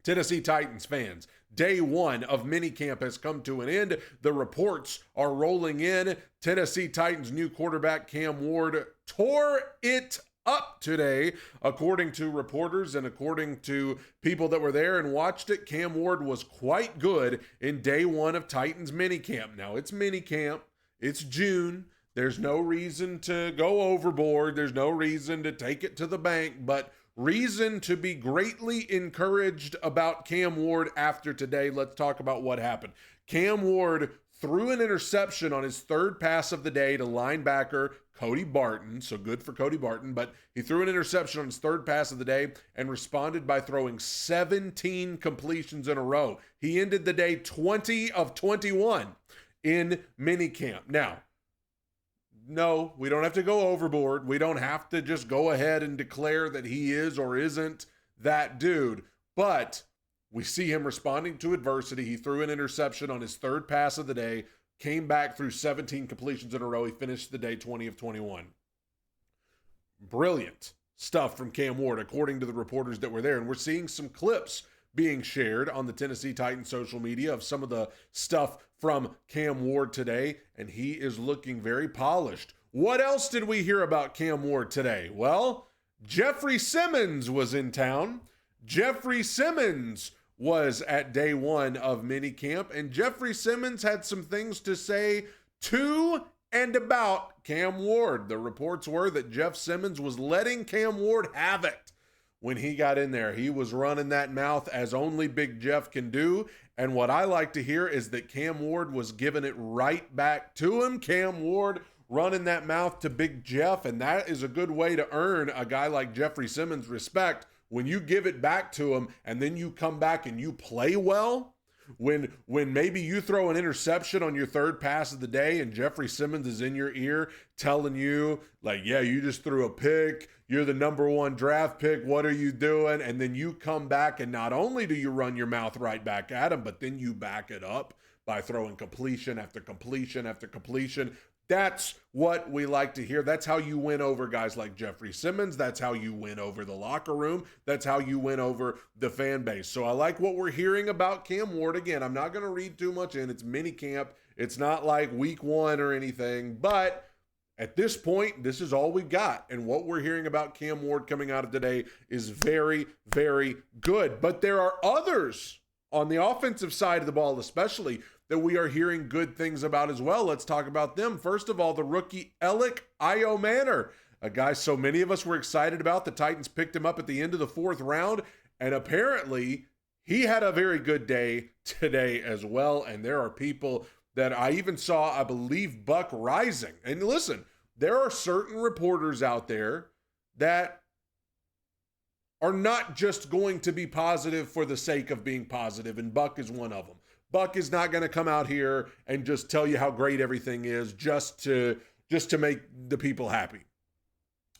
Tennessee Titans fans, day one of minicamp has come to an end. The reports are rolling in. Tennessee Titans new quarterback Cam Ward tore it up today, according to reporters and according to people that were there and watched it. Cam Ward was quite good in day one of Titans minicamp. Now, it's minicamp. It's June. There's no reason to go overboard. There's no reason to take it to the bank, but reason to be greatly encouraged about Cam Ward after today. Let's talk about what happened. Cam Ward threw an interception on his third pass of the day to linebacker Cody Barton. So good for Cody Barton, but he threw an interception on his third pass of the day and responded by throwing 17 completions in a row. He ended the day 20 of 21 in minicamp. Now, no, we don't have to go overboard. We don't have to just go ahead and declare that he is or isn't that dude. But we see him responding to adversity. He threw an interception on his third pass of the day, came back through 17 completions in a row. He finished the day 20 of 21. Brilliant stuff from Cam Ward, according to the reporters that were there. And we're seeing some clips being shared on the Tennessee Titans social media of some of the stuff from Cam Ward today, and he is looking very polished. What else did we hear about Cam Ward today? Well, Jeffrey Simmons was in town. Jeffrey Simmons was at day one of minicamp, and Jeffrey Simmons had some things to say to and about Cam Ward. The reports were that Jeff Simmons was letting Cam Ward have it. When he got in there, he was running that mouth as only Big Jeff can do. And what I like to hear is that Cam Ward was giving it right back to him. Cam Ward running that mouth to Big Jeff. And that is a good way to earn a guy like Jeffrey Simmons' respect. When you give it back to him and then you come back and you play well, when maybe you throw an interception on your third pass of the day and Jeffrey Simmons is in your ear telling you, like, yeah, you just threw a pick. You're the number one draft pick. What are you doing? And then you come back and not only do you run your mouth right back at him, but then you back it up by throwing completion after completion after completion. That's what we like to hear. That's how you win over guys like Jeffrey Simmons. That's how you win over the locker room. That's how you win over the fan base. So I like what we're hearing about Cam Ward. Again, I'm not going to read too much in. It's mini camp. It's not like week one or anything. But at this point, this is all we got. And what we're hearing about Cam Ward coming out of today is very, very good. But there are others on the offensive side of the ball, especially, that we are hearing good things about as well. Let's talk about them. First of all, the rookie Alec Iomanner, a guy so many of us were excited about. The Titans picked him up at the end of the fourth round, and apparently he had a very good day today as well. And there are people that I even saw, I believe, Buck Rising. And listen, there are certain reporters out there that are not just going to be positive for the sake of being positive, and Buck is one of them. Buck is not going to come out here and just tell you how great everything is just to make the people happy.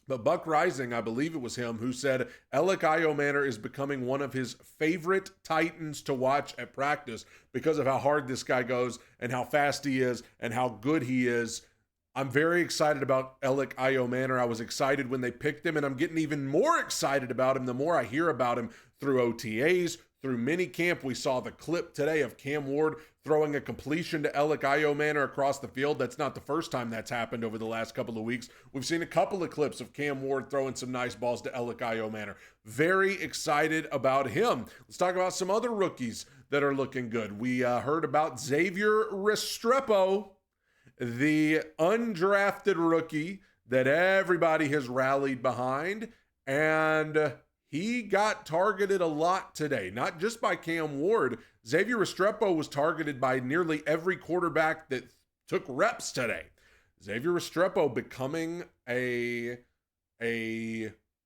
But Buck Rising, I believe it was him, who said Alec Iomanner is becoming one of his favorite Titans to watch at practice because of how hard this guy goes and how fast he is and how good he is. I'm very excited about Alec Iomanner. I was excited when they picked him, and I'm getting even more excited about him the more I hear about him through OTAs, through minicamp. We saw the clip today of Cam Ward throwing a completion to Alec Iomanner across the field. That's not the first time that's happened over the last couple of weeks. We've seen a couple of clips of Cam Ward throwing some nice balls to Alec Iomanner. Very excited about him. Let's talk about some other rookies that are looking good. We heard about Xavier Restrepo, the undrafted rookie that everybody has rallied behind, and he got targeted a lot today, not just by Cam Ward. Xavier Restrepo was targeted by nearly every quarterback that took reps today. Xavier Restrepo becoming a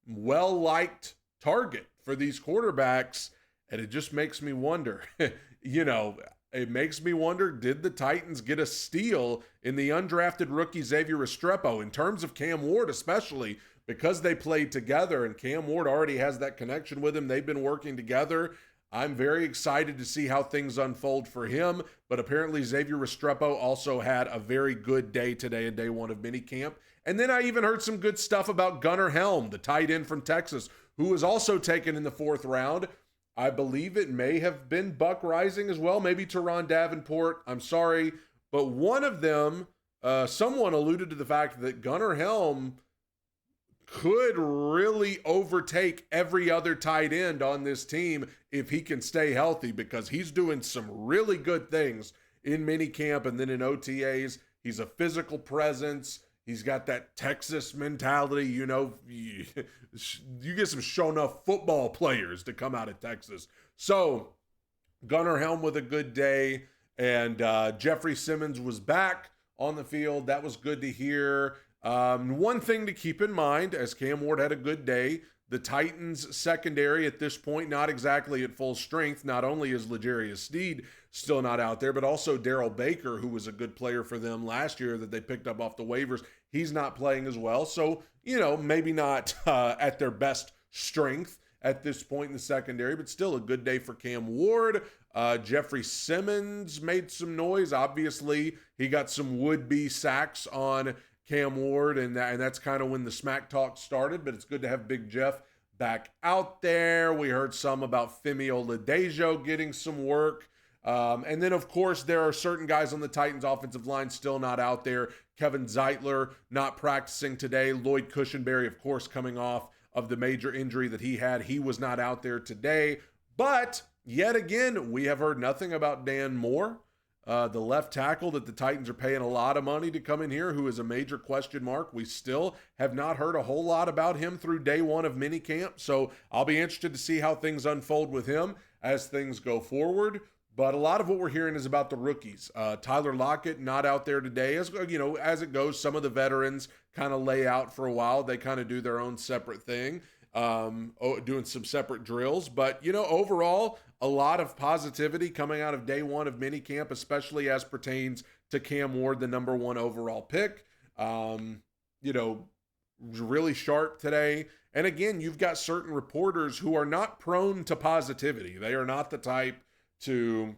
well-liked target for these quarterbacks, and it just makes me wonder, it makes me wonder, did the Titans get a steal in the undrafted rookie Xavier Restrepo? In terms of Cam Ward especially, because they played together and Cam Ward already has that connection with him. They've been working together. I'm very excited to see how things unfold for him. But apparently Xavier Restrepo also had a very good day today in day one of minicamp. And then I even heard some good stuff about Gunnar Helm, the tight end from Texas, who was also taken in the fourth round. I believe it may have been Buck Rising as well, maybe Teron Davenport. I'm sorry, but one of them, someone alluded to the fact that Gunnar Helm could really overtake every other tight end on this team if he can stay healthy, because he's doing some really good things in minicamp and then in OTAs. He's a physical presence. He's got that Texas mentality. You know, you get some show enough football players to come out of Texas. So Gunnar Helm with a good day, and Jeffrey Simmons was back on the field. That was good to hear. One thing to keep in mind, as Cam Ward had a good day, the Titans secondary at this point, not exactly at full strength. Not only is L'Jarius Sneed still not out there, but also Darrell Baker, who was a good player for them last year that they picked up off the waivers. He's not playing as well. So, you know, maybe not at their best strength at this point in the secondary, but still a good day for Cam Ward. Jeffrey Simmons made some noise. Obviously, he got some would-be sacks on Cam Ward, and that's kind of when the smack talk started, but it's good to have Big Jeff back out there. We heard some about Femi Oladejo getting some work. And then, of course, there are certain guys on the Titans offensive line still not out there. Kevin Zeitler not practicing today. Lloyd Cushenberry, of course, coming off of the major injury that he had. He was not out there today. But yet again, we have heard nothing about Dan Moore, the left tackle that the Titans are paying a lot of money to come in here, who is a major question mark. We still have not heard a whole lot about him through day one of minicamp. So I'll be interested to see how things unfold with him as things go forward. But a lot of what we're hearing is about the rookies. Tyler Lockett not out there today. As you know, as it goes, some of the veterans kind of lay out for a while. They kind of do their own separate thing, doing some separate drills. But, you know, overall, a lot of positivity coming out of day one of minicamp, especially as pertains to Cam Ward, the number one overall pick. You know, really sharp today. And again, you've got certain reporters who are not prone to positivity. They are not the type to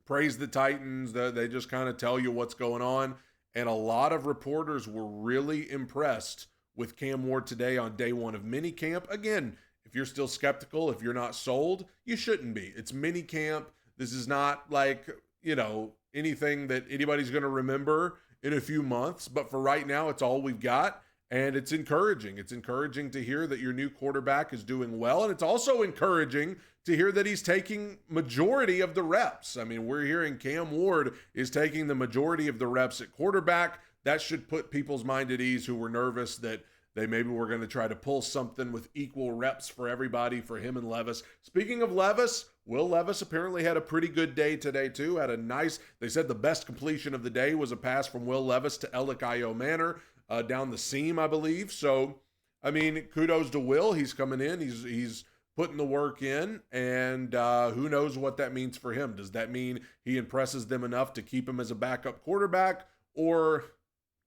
praise the Titans. They just kind of tell you what's going on. And a lot of reporters were really impressed with Cam Ward today on day one of minicamp. Again, if you're still skeptical, if you're not sold, you shouldn't be. It's minicamp. This is not like, you know, anything that anybody's going to remember in a few months. But for right now, it's all we've got. And it's encouraging. It's encouraging to hear that your new quarterback is doing well. And it's also encouraging to hear that he's taking majority of the reps. I mean, we're hearing Cam Ward is taking the majority of the reps at quarterback. That should put people's mind at ease who were nervous that they maybe were going to try to pull something with equal reps for everybody for him and Levis. Speaking of Levis, Will Levis apparently had a pretty good day today too. Had a nice, they said the best completion of the day was a pass from Will Levis to Alec Io Manor. Down the seam, I believe. So, I mean, kudos to Will. He's coming in. He's putting the work in, and who knows what that means for him. Does that mean he impresses them enough to keep him as a backup quarterback, or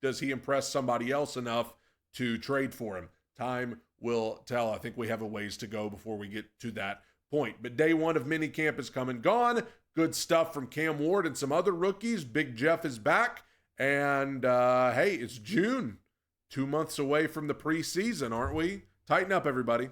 does he impress somebody else enough to trade for him? Time will tell. I think we have a ways to go before we get to that point. But day one of minicamp is come and gone. Good stuff from Cam Ward and some other rookies. Big Jeff is back. And, hey, it's June. 2 months away from the preseason, aren't we? Tighten up, everybody.